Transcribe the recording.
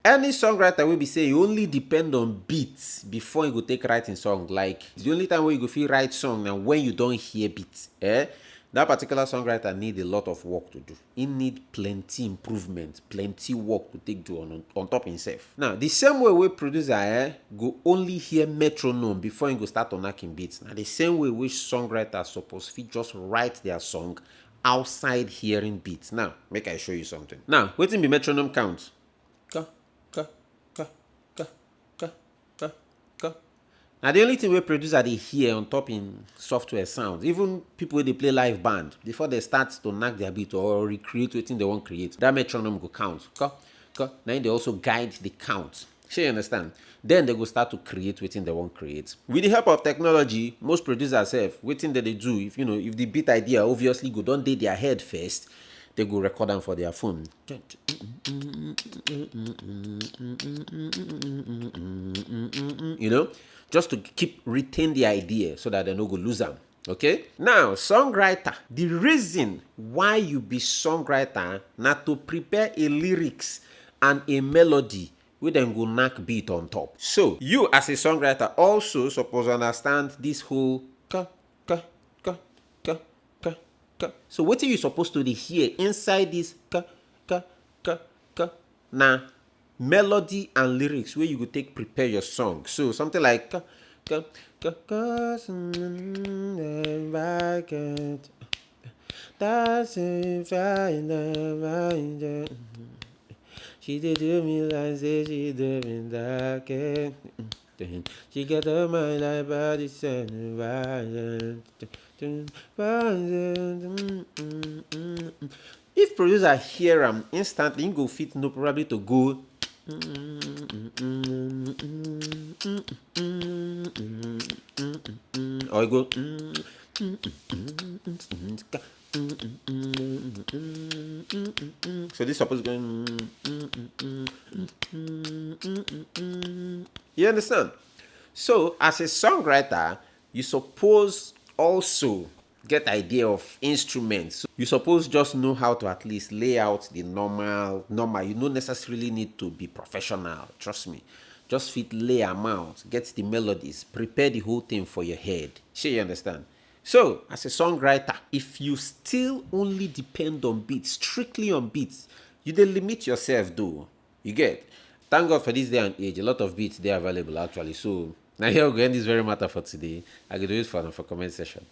any songwriter will be say you only depend on beats before you go take writing song. Like the only time where you go feel write song now when you don't hear beats. That particular songwriter need a lot of work to do. He need plenty improvement, plenty work to take do on top himself. Now, the same way we producer go only hear metronome before he go start on knocking beats. Now, the same way which songwriters suppose fit just write their song outside hearing beats. Now, make I show you something. Now, wetin be metronome count? Ka, ka, ka, ka, ka, ka, ka. Now, the only thing we producer they hear on top in software sounds, even people they play live band, before they start to knock their beat or recreate what they want create, that metronome go count. Ka, ka. Now they also guide the count. Sure, you understand? Then they go start to create what they want create. With the help of technology, most producers have waiting that they do. If if the beat idea obviously go don't date their head first, they go record them for their phone. Just to keep retain the idea so that they no go lose them. Okay? Now, songwriter. The reason why you be songwriter not to prepare a lyrics and a melody we then go knock beat on top. So, you as a songwriter also supposed to understand this whole ka, ka, ka, ka, ka, ka. So, what are you supposed to hear inside this ka, ka, ka, ka? Now, melody and lyrics where you go take prepare your song. So, something like ka, ka, ka, ka, that's if I never. She did do me like say she doing that. She got her mind like body violent. If producer hear him instantly, he go fit no probably to go. Or he go. So this supposed to go. You understand? So as a songwriter, you suppose also get idea of instruments. You suppose just know how to at least lay out the normal. You don't necessarily need to be professional. Trust me. Just fit lay them out, get the melodies, prepare the whole thing for your head. Sure, you understand? So, as a songwriter, if you still only depend on beats, strictly on beats, you dey limit yourself though. You get? Thank God for this day and age, a lot of beats they are available actually. So, now here we go end this very matter for today. I can do it for comment session.